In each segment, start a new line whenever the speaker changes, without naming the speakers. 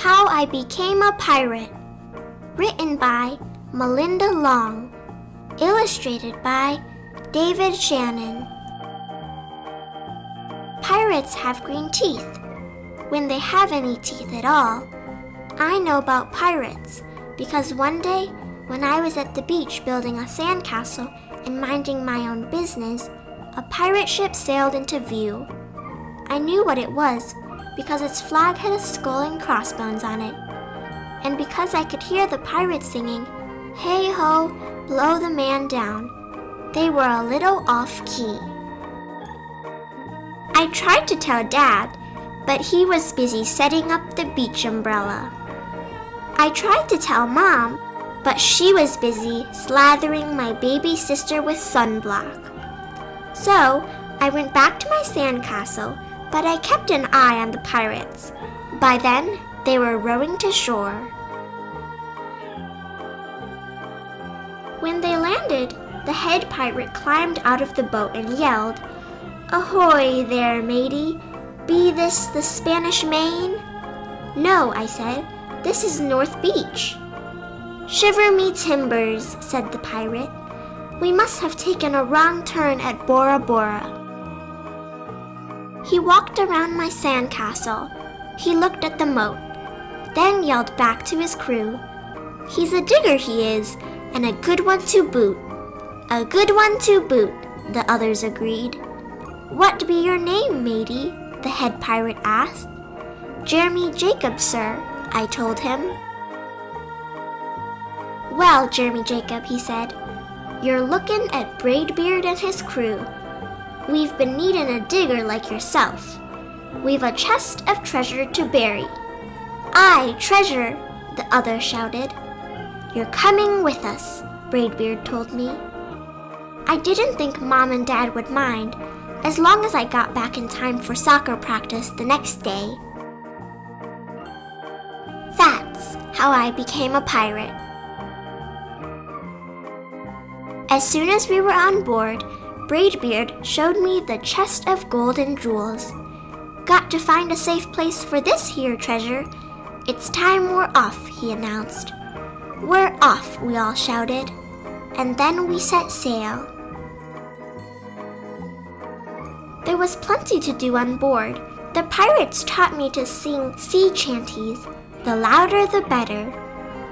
How I Became a Pirate. Written by Melinda Long. Illustrated by David Shannon. Pirates have green teeth, when they have any teeth at all. I know about pirates because one day when I was at the beach building a sandcastle and minding my own business, a pirate ship sailed into view. I knew what it was because its flag had a skull and crossbones on it, and because I could hear the pirates singing, "Hey ho, blow the man down." They were a little off-key. I tried to tell Dad, but he was busy setting up the beach umbrella. I tried to tell Mom, but she was busy slathering my baby sister with sunblock. So I went back to my sandcastle, but I kept an eye on the pirates. By then, they were rowing to shore. When they landed, the head pirate climbed out of the boat and yelled, "Ahoy there, matey! Be this the Spanish Main?" "No," I said, "this is North Beach." "Shiver me timbers," said the pirate. "We must have taken a wrong turn at Bora Bora." He walked around my sandcastle. He looked at the moat, then yelled back to his crew. "He's a digger, he is, and a good one to boot." "A good one to boot," the others agreed. "What be your name, matey?" the head pirate asked. "Jeremy Jacob, sir," I told him. "Well, Jeremy Jacob," he said, "you're looking at Braidbeard and his crew. We've been needin' a digger like yourself. We've a chest of treasure to bury." "Aye, treasure," the others shouted. "You're coming with us," Braidbeard told me. I didn't think Mom and Dad would mind, as long as I got back in time for soccer practice the next day. That's how I became a pirate. As soon as we were on board, Braidbeard showed me the chest of gold and jewels. "Got to find a safe place for this here treasure. It's time we're off," he announced. "We're off," we all shouted, and then we set sail. There was plenty to do on board. The pirates taught me to sing sea chanties, the louder the better,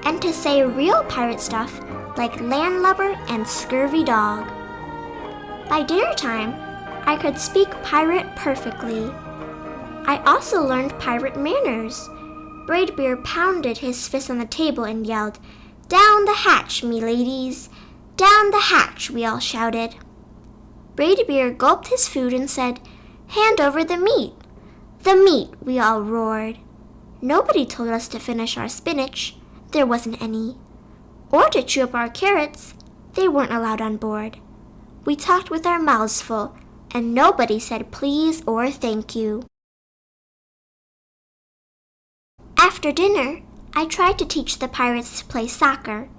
and to say real pirate stuff like landlubber and scurvy dog. By dinner time, I could speak pirate perfectly. I also learned pirate manners. Braidbeard pounded his fist on the table and yelled, "Down the hatch, me ladies! Down the hatch!" we all shouted. Braidbeard gulped his food and said, "Hand over the meat!" "The meat!" we all roared. Nobody told us to finish our spinach. There wasn't any. Or to chew up our carrots. They weren't allowed on board. We talked with our mouths full, and nobody said please or thank you. After dinner, I tried to teach the pirates to play soccer.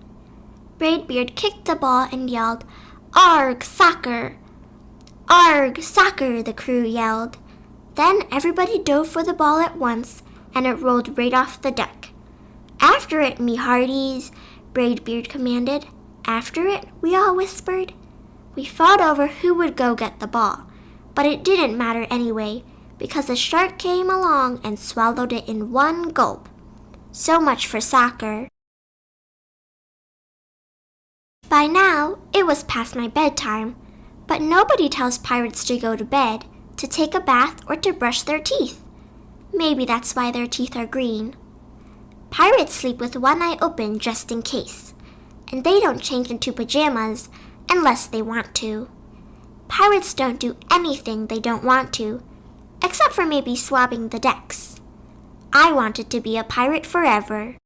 Braidbeard kicked the ball and yelled, "Arg, soccer!" "Arg, soccer!" the crew yelled. Then everybody dove for the ball at once, and it rolled right off the deck. "After it, me hearties!" Braidbeard commanded. "After it," we all whispered. We fought over who would go get the ball, but it didn't matter anyway, because the shark came along and swallowed it in one gulp. So much for soccer. By now, it was past my bedtime, but nobody tells pirates to go to bed, to take a bath, or to brush their teeth. Maybe that's why their teeth are green. Pirates sleep with one eye open just in case, and they don't change into pajamas unless they want to. Pirates don't do anything they don't want to, except for maybe swabbing the decks. I wanted to be a pirate forever.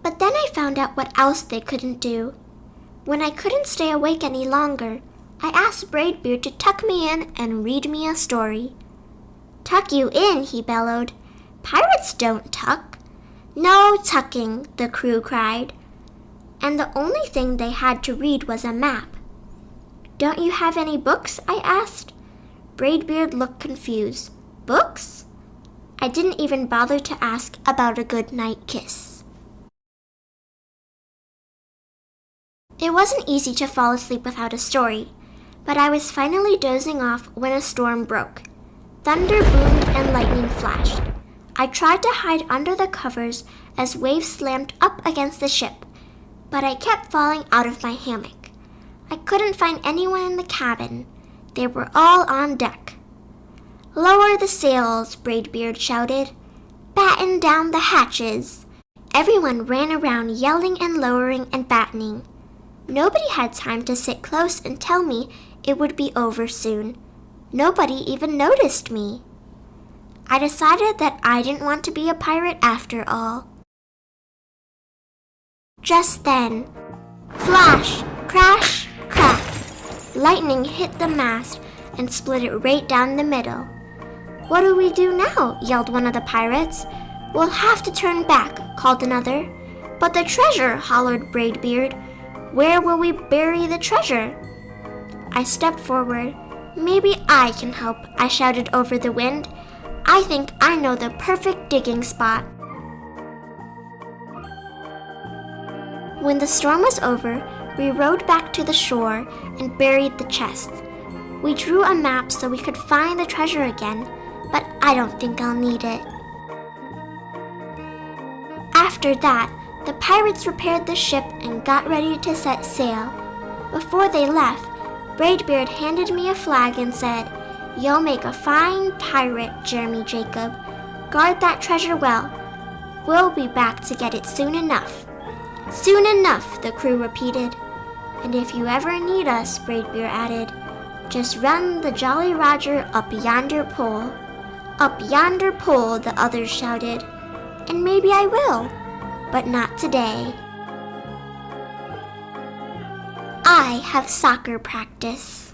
But then I found out what else they couldn't do. When I couldn't stay awake any longer, I asked Braidbeard to tuck me in and read me a story. "Tuck you in," he bellowed. "Pirates don't tuck." "No tucking," the crew cried. And the only thing they had to read was a map. "Don't you have any books?" I asked. Braidbeard looked confused. "Books? I didn't even bother to ask about a good night kiss. It wasn't easy to fall asleep without a story, but I was finally dozing off when a storm broke. Thunder boomed and lightning flashed. I tried to hide under the covers as waves slammed up against the ship, but I kept falling out of my hammock. I couldn't find anyone in the cabin. They were all on deck. "Lower the sails," Braidbeard shouted. "Batten down the hatches." Everyone ran around yelling and lowering and battening. Nobody had time to sit close and tell me it would be over soon. Nobody even noticed me. I decided that I didn't want to be a pirate after all. Just then, flash, crash, crack. Lightning hit the mast and split it right down the middle. "What do we do now?" yelled one of the pirates. "We'll have to turn back," called another. "But the treasure," hollered Braidbeard. "Where will we bury the treasure?" I stepped forward. "Maybe I can help," I shouted over the wind. "I think I know the perfect digging spot." When the storm was over, we rowed back to the shore and buried the chest. We drew a map so we could find the treasure again, but I don't think I'll need it. After that, the pirates repaired the ship and got ready to set sail. Before they left, Braidbeard handed me a flag and said, "You'll make a fine pirate, Jeremy Jacob. Guard that treasure well. We'll be back to get it soon enough." "Soon enough," the crew repeated. "And if you ever need us," Braidbeard added, "just run the Jolly Roger up yonder pole." "Up yonder pole," the others shouted. "And maybe I will, but not today. I have soccer practice."